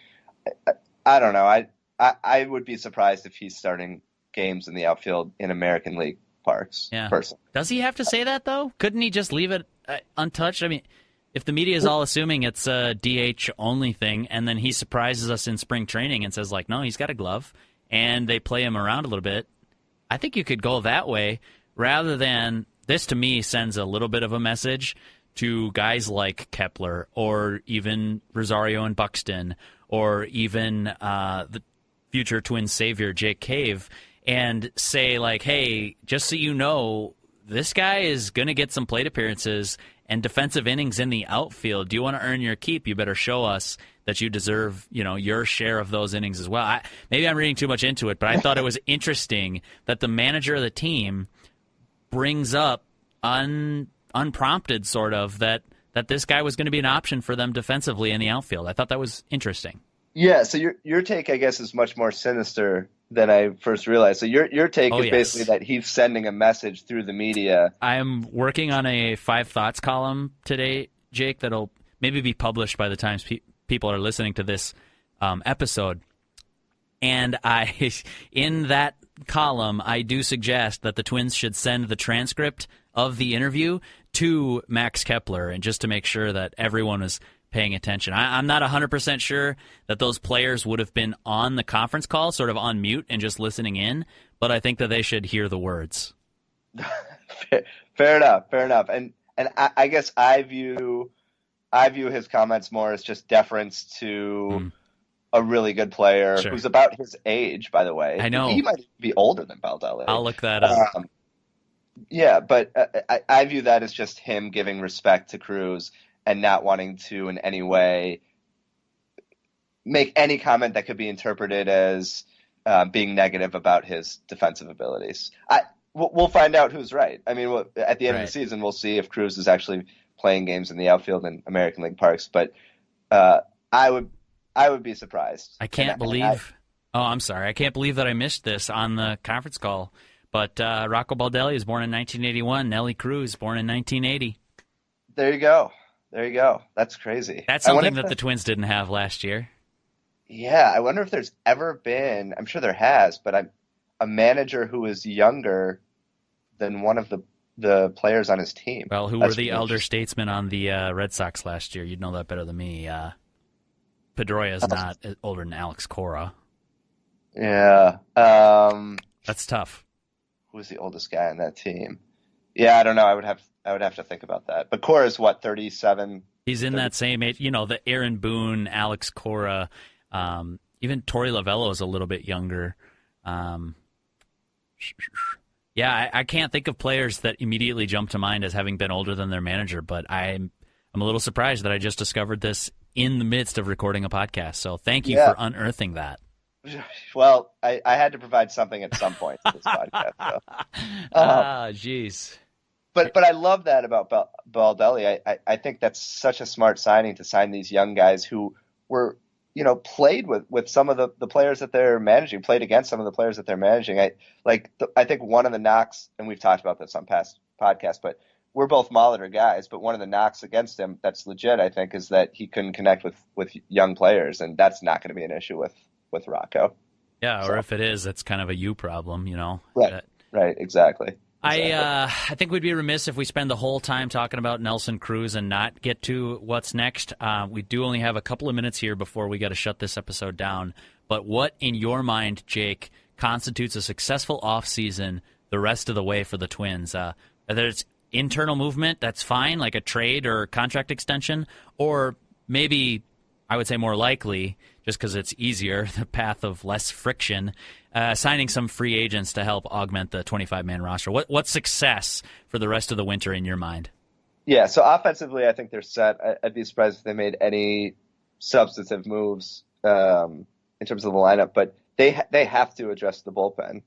I don't know. I would be surprised if he's starting games in the outfield in American League parks. Yeah. Personally. Does he have to say that, though? Couldn't he just leave it untouched? I mean, if the media is all assuming it's a DH only thing, and then he surprises us in spring training and says, no, he's got a glove, and they play him around a little bit, I think you could go that way rather than this to me sends a little bit of a message to guys like Kepler or even Rosario and Buxton or even the future Twins savior Jake Cave, and say like, hey, just so you know, this guy is going to get some plate appearances and defensive innings in the outfield. Do you want to earn your keep? You better show us that you deserve, your share of those innings as well. Maybe I'm reading too much into it, but I thought it was interesting that the manager of the team brings up unprompted sort of that this guy was going to be an option for them defensively in the outfield. I thought that was interesting. Yeah, so your take, I guess, is much more sinister than I first realized. So your take is basically that he's sending a message through the media. I'm working on a 5 Thoughts column today, Jake, that'll maybe be published by the time people are listening to this episode. And in that column, I do suggest that the Twins should send the transcript of the interview to Max Kepler, and just to make sure that everyone is paying attention. I'm not 100% sure that those players would have been on the conference call, sort of on mute and just listening in, but I think that they should hear the words. Fair enough. And I guess I view his comments more as just deference to a really good player who's about his age, by the way. I know. He might be older than Baldelli. I'll look that up. Yeah, but I view that as just him giving respect to Cruz and not wanting to in any way make any comment that could be interpreted as being negative about his defensive abilities. We'll find out who's right. I mean, at the end of the season, we'll see if Cruz is actually playing games in the outfield in American League parks. But I would be surprised. I can't believe. I'm sorry. I can't believe that I missed this on the conference call. But Rocco Baldelli was born in 1981. Nelly Cruz born in 1980. There you go. That's crazy. That's something that the Twins didn't have last year. Yeah, I wonder if there's ever been, I'm sure there has, but a manager who is younger than one of the players on his team. Well, who were the elder statesmen on the Red Sox last year? You'd know that better than me. Pedroia's not older than Alex Cora. Yeah. That's tough. Who was the oldest guy on that team? Yeah, I don't know. I would have to think about that. But Cora's what, 37? He's in that same age. The Aaron Boone, Alex Cora, even Torey Lovello is a little bit younger. Yeah, I can't think of players that immediately jump to mind as having been older than their manager, but I'm a little surprised that I just discovered this in the midst of recording a podcast. So thank you for unearthing that. Well, I had to provide something at some point in this podcast. Jeez. But I love that about Baldelli. I think that's such a smart signing to sign these young guys who were, played with some of the players that they're managing, played against some of the players that they're managing. I think one of the knocks, and we've talked about this on past podcasts, but we're both Molitor guys, but one of the knocks against him that's legit, I think, is that he couldn't connect with young players, and that's not going to be an issue with Rocco. Yeah, or if it is, that's kind of a you problem, Right, exactly. I think we'd be remiss if we spend the whole time talking about Nelson Cruz and not get to what's next. We do only have a couple of minutes here before we got to shut this episode down. But what, in your mind, Jake, constitutes a successful offseason the rest of the way for the Twins? Whether it's internal movement, that's fine, like a trade or contract extension, or maybe, I would say more likely, just because it's easier, the path of less friction, signing some free agents to help augment the 25-man roster. What's success for the rest of the winter in your mind? Yeah, so offensively, I think they're set. I'd be surprised if they made any substantive moves in terms of the lineup, but they have to address the bullpen.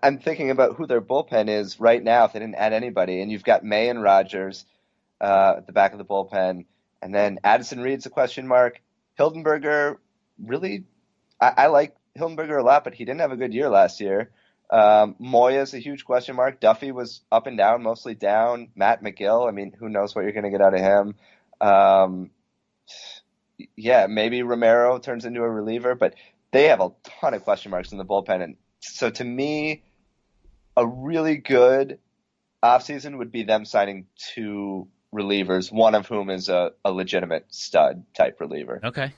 I'm thinking about who their bullpen is right now if they didn't add anybody, and you've got May and Rogers at the back of the bullpen, and then Addison Reed's a question mark. Hildenberger, really, I like Hildenberger a lot, but he didn't have a good year last year. Moya's a huge question mark. Duffy was up and down, mostly down. Matt McGill, I mean, who knows what you're going to get out of him. Maybe Romero turns into a reliever, but they have a ton of question marks in the bullpen. And so to me, a really good offseason would be them signing 2 relievers, one of whom is a legitimate stud type reliever. Okay.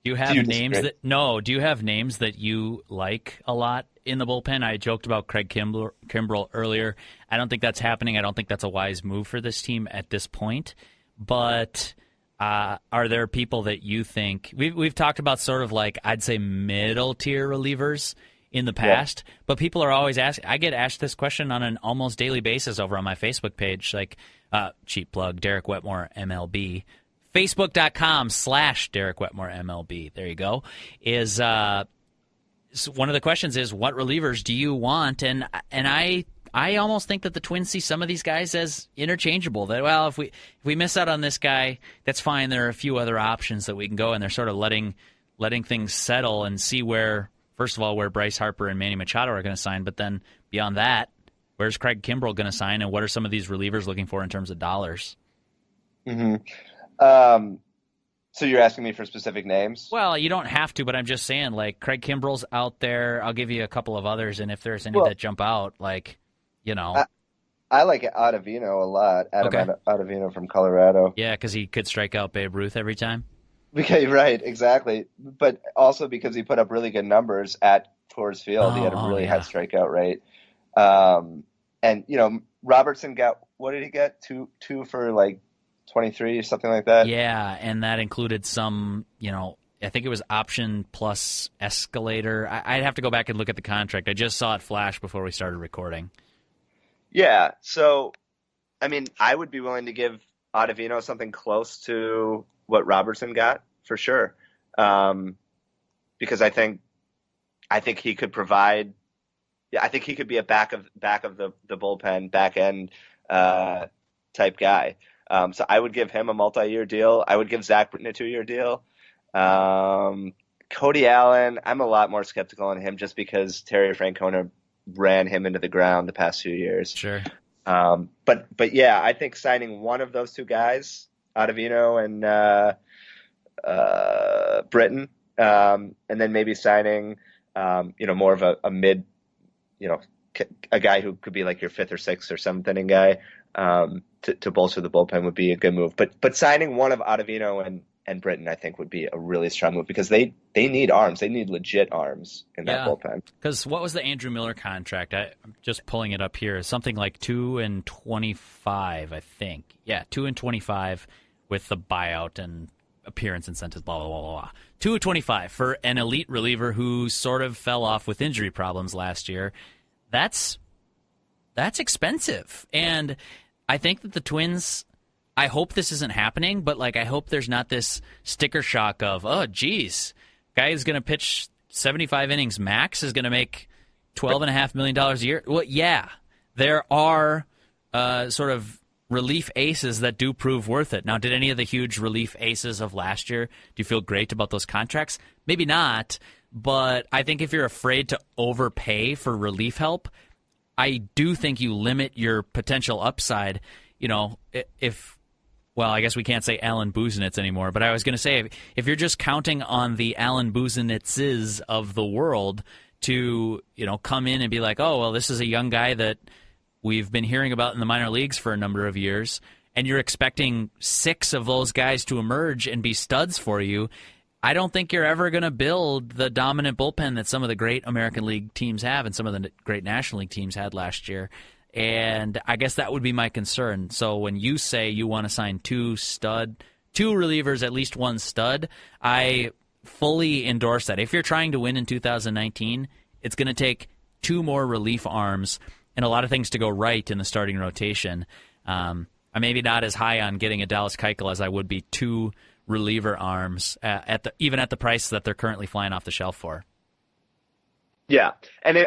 Do you have names that Do you have names that you like a lot in the bullpen? I joked about Craig Kimbrell earlier. I don't think that's happening. I don't think that's a wise move for this team at this point. But are there people that you think we've talked about sort of like, I'd say, middle tier relievers in the past, but people are always asking. I get asked this question on an almost daily basis over on my Facebook page, like cheap plug, Derek Wetmore MLB. Facebook.com/Derek Wetmore MLB. There you go. Is so one of the questions is, what relievers do you want? And I almost think that the Twins see some of these guys as interchangeable. That, well, if we miss out on this guy, that's fine. There are a few other options that we can go, and they're sort of letting things settle and see where, first of all, where Bryce Harper and Manny Machado are going to sign, but then beyond that, where's Craig Kimbrell going to sign, and what are some of these relievers looking for in terms of dollars? Mm-hmm. So you're asking me for specific names? Well, you don't have to, but I'm just saying, like, Craig Kimbrell's out there. I'll give you a couple of others, and if there's any that jump out, like, you know. I like Ottavino a lot. Ottavino from Colorado. Yeah, because he could strike out Babe Ruth every time. Okay, right, exactly. But also because he put up really good numbers at Coors Field. He had a really high strikeout rate. And, you know, Robertson got, what did he get? Two for like 23 or something like that? Yeah, and that included some, you know, I think it was option plus escalator. I'd have to go back and look at the contract. I just saw it flash before we started recording. Yeah, so, I mean, I would be willing to give Ottavino something close to what Robertson got, for sure. Because I think he could provide, I think he could be a back of the bullpen, back end type guy. So I would give him a multi-year deal. I would give Zach Britton a 2-year deal. Cody Allen, I'm a lot more skeptical on him just because Terry Francona ran him into the ground the past few years. Sure. But yeah, I think signing one of those two guys, Ottavino and Britton, and then maybe signing, more of a mid, a guy who could be like your 5th or 6th or 7th inning guy, to bolster the bullpen would be a good move. But signing one of Ottavino and Britton, I think, would be a really strong move because they need arms. They need legit arms in that bullpen. Because what was the Andrew Miller contract? I'm just pulling it up here. Something like 2 and 25, I think. Yeah, 2 and 25 with the buyout and appearance incentives, blah, blah, blah, blah. 2 and 25 for an elite reliever who sort of fell off with injury problems last year. That's expensive. And I think that the Twins, I hope this isn't happening, but I hope there's not this sticker shock of, oh, geez, guy is going to pitch 75 innings max is going to make $12.5 million a year. Well, yeah, there are sort of relief aces that do prove worth it. Now, did any of the huge relief aces of last year, do you feel great about those contracts? Maybe not, but I think if you're afraid to overpay for relief help, I do think you limit your potential upside. Well, I guess we can't say Alan Busenitz anymore, but I was going to say, if you're just counting on the Alan Busenitzes of the world to, come in and be like, oh, well, this is a young guy that we've been hearing about in the minor leagues for a number of years, and you're expecting 6 of those guys to emerge and be studs for you, I don't think you're ever going to build the dominant bullpen that some of the great American League teams have and some of the great National League teams had last year. And I guess that would be my concern. So when you say you want to sign 2 relievers, at least 1 stud, I fully endorse that. If you're trying to win in 2019, it's going to take 2 more relief arms and a lot of things to go right in the starting rotation. I'm maybe not as high on getting a Dallas Keuchel as I would be 2 reliever arms even at the price that they're currently flying off the shelf for. Yeah, and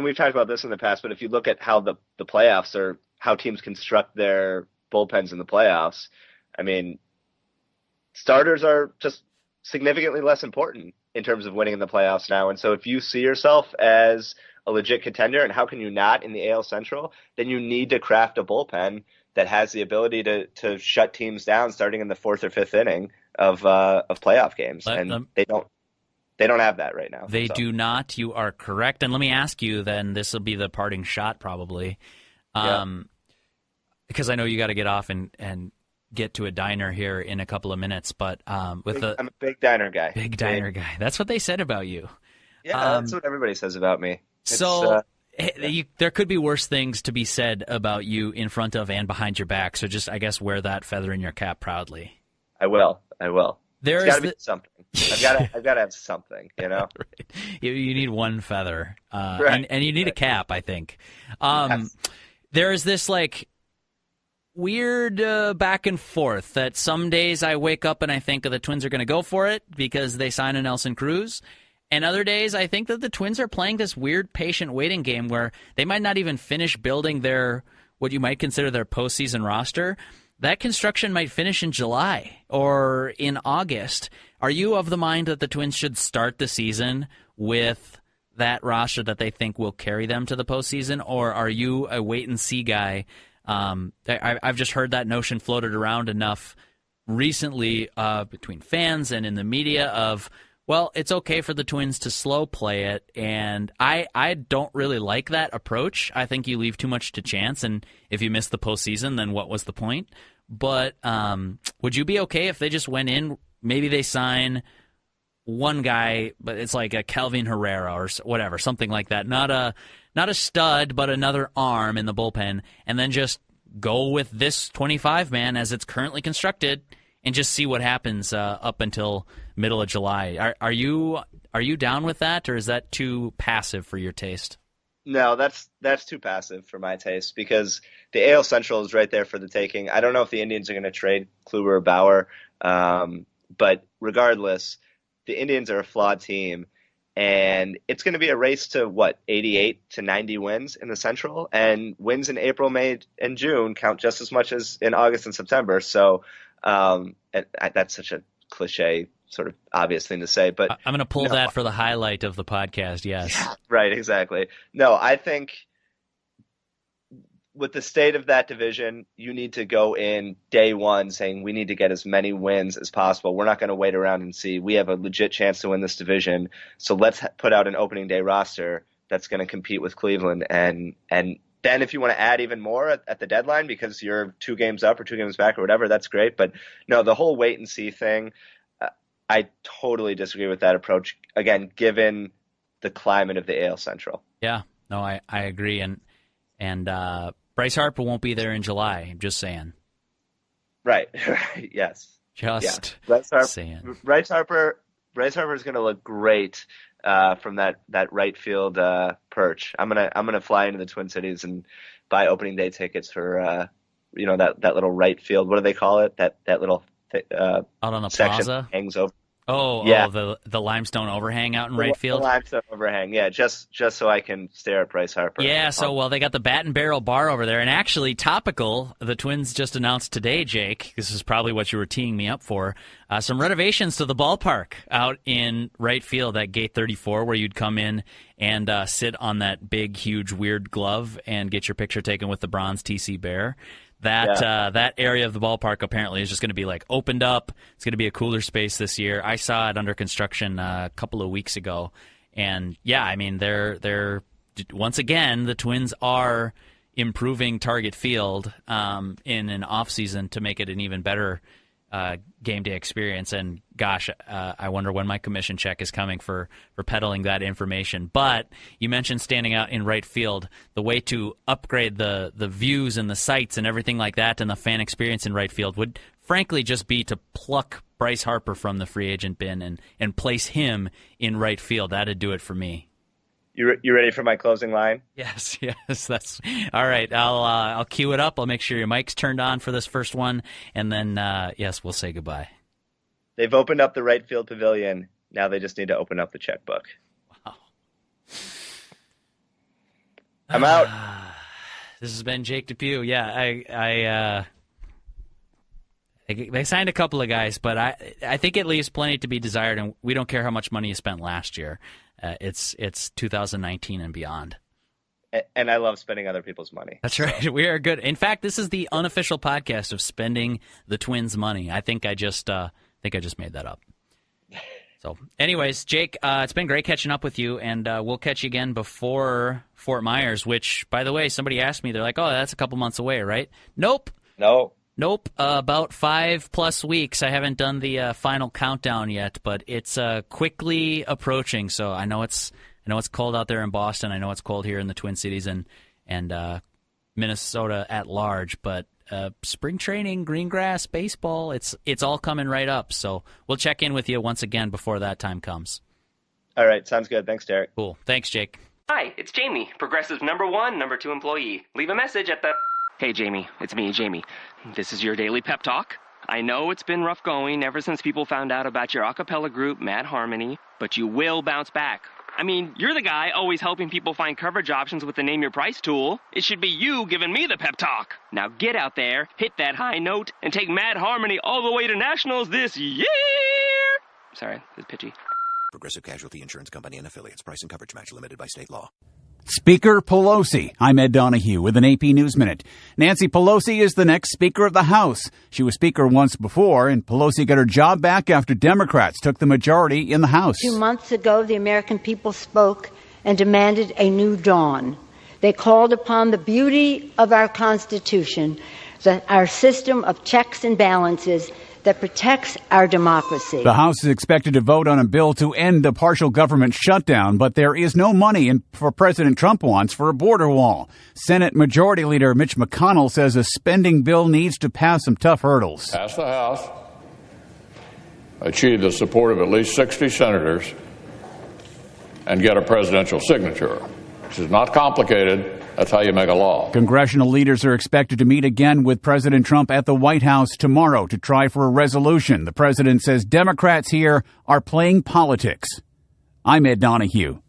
we've talked about this in the past, but if you look at how the playoffs are, how teams construct their bullpens in the playoffs, I mean, starters are just significantly less important in terms of winning in the playoffs now. And so if you see yourself as a legit contender, and how can you not in the AL Central, then you need to craft a bullpen that has the ability to shut teams down starting in the 4th or 5th inning of playoff games. They don't have that right now. They do not. You are correct. And let me ask you then, this will be the parting shot probably, because I know you got to get off and get to a diner here in a couple of minutes, but I'm a big diner guy. Big diner guy. That's what they said about you. Yeah, that's what everybody says about me. There could be worse things to be said about you in front of and behind your back. So just, I guess, wear that feather in your cap proudly. I will. There's got to be something. I've got to have something, Right. You need one feather, right. and you need a cap, I think. Yes. There is this weird back and forth that some days I wake up and I think the Twins are going to go for it because they sign a Nelson Cruz. And other days I think that the Twins are playing this weird patient waiting game where they might not even finish building what you might consider their postseason roster. That construction might finish in July or in August. Are you of the mind that the Twins should start the season with that roster that they think will carry them to the postseason, or are you a wait-and-see guy? I've just heard that notion floated around enough recently between fans and in the media of, well, it's okay for the Twins to slow play it, and I don't really like that approach. I think you leave too much to chance, and if you miss the postseason, then what was the point? But would you be okay if they just went in, maybe they sign one guy, but it's like a Kelvin Herrera or whatever, something like that, not a stud, but another arm in the bullpen, and then just go with this 25-man as it's currently constructed and just see what happens up until middle of July. Are you down with that, or is that too passive for your taste? No, that's too passive for my taste because the AL Central is right there for the taking. I don't know if the Indians are going to trade Kluber or Bauer, but regardless, the Indians are a flawed team, and it's going to be a race to 88 to 90 wins in the Central, and wins in April, May, and June count just as much as in August and September. So that's such a cliche, sort of obvious thing to say, but I'm going to pull that for the highlight of the podcast. Yes, yeah, right, exactly. No, I think with the state of that division, you need to go in day one saying we need to get as many wins as possible. We're not going to wait around and see. We have a legit chance to win this division, so let's put out an opening day roster that's going to compete with Cleveland. And then if you want to add even more at the deadline because you're 2 games up or 2 games back or whatever, that's great. But no, the whole wait and see thing, I totally disagree with that approach. Again, given the climate of the AL Central. Yeah, no, I agree. And Bryce Harper won't be there in July. I'm just saying. Right. Yes. Just saying. Bryce Harper is going to look great from that right field perch. I'm gonna fly into the Twin Cities and buy opening day tickets for that little right field. What do they call it? That little out on the section plaza hangs over. The limestone overhang out in right field. The limestone overhang, yeah, just so I can stare at Bryce Harper. Yeah, so they got the Bat and Barrel bar over there, and actually topical. The Twins just announced today, Jake. This is probably what you were teeing me up for. Some renovations to the ballpark out in right field at Gate 34, where you'd come in and sit on that big, huge, weird glove and get your picture taken with the bronze TC Bear. That area of the ballpark apparently is just going to be opened up. It's going to be a cooler space this year. I saw it under construction a couple of weeks ago, and yeah, I mean they're once again the Twins are improving Target Field in an off season to make it an even better game day experience. And gosh, I wonder when my commission check is coming for peddling that information. But you mentioned standing out in right field. The way to upgrade the views and the sights and everything like that and the fan experience in right field would frankly just be to pluck Bryce Harper from the free agent bin and place him in right field. That'd do it for me. You ready for my closing line? Yes. That's all right. I'll cue it up. I'll make sure your mic's turned on for this first one, and then yes, we'll say goodbye. They've opened up the right field pavilion. Now they just need to open up the checkbook. Wow. I'm out. This has been Jake Depue. Yeah, they signed a couple of guys, but I think it leaves plenty to be desired, and we don't care how much money you spent last year. It's 2019 and beyond. And I love spending other people's money. That's right. We are good. In fact, this is the unofficial podcast of spending the Twins' money. I think I just made that up. So, anyways, Jake, it's been great catching up with you, and we'll catch you again before Fort Myers. Which, by the way, somebody asked me. They're like, "Oh, that's a couple months away, right?" Nope. No. Nope, about 5+ weeks. I haven't done the final countdown yet, but it's quickly approaching. So I know it's cold out there in Boston. I know it's cold here in the Twin Cities and Minnesota at large. But spring training, green grass, baseball, it's all coming right up. So we'll check in with you once again before that time comes. All right, sounds good. Thanks, Derek. Cool. Thanks, Jake. Hi, it's Jamie, Progressive #1, #2 employee. Leave a message at the... Hey, Jamie, it's me, Jamie. This is your daily pep talk. I know it's been rough going ever since people found out about your a cappella group, Mad Harmony, but you will bounce back. I mean, you're the guy always helping people find coverage options with the Name Your Price tool. It should be you giving me the pep talk. Now get out there, hit that high note, and take Mad Harmony all the way to nationals this year! Sorry, it's pitchy. Progressive Casualty Insurance Company and Affiliates. Price and coverage match limited by state law. Speaker Pelosi. I'm Ed Donahue with an AP News Minute. Nancy Pelosi is the next Speaker of the House. She was Speaker once before, and Pelosi got her job back after Democrats took the majority in the House. 2 months ago, the American people spoke and demanded a new dawn. They called upon the beauty of our Constitution, our system of checks and balances that protects our democracy. The House is expected to vote on a bill to end a partial government shutdown, but there is no money for President Trump wants for a border wall. Senate Majority Leader Mitch McConnell says a spending bill needs to pass some tough hurdles. Pass the House, achieve the support of at least 60 senators, and get a presidential signature. This is not complicated. That's how you make a law. Congressional leaders are expected to meet again with President Trump at the White House tomorrow to try for a resolution. The president says Democrats here are playing politics. I'm Ed Donahue.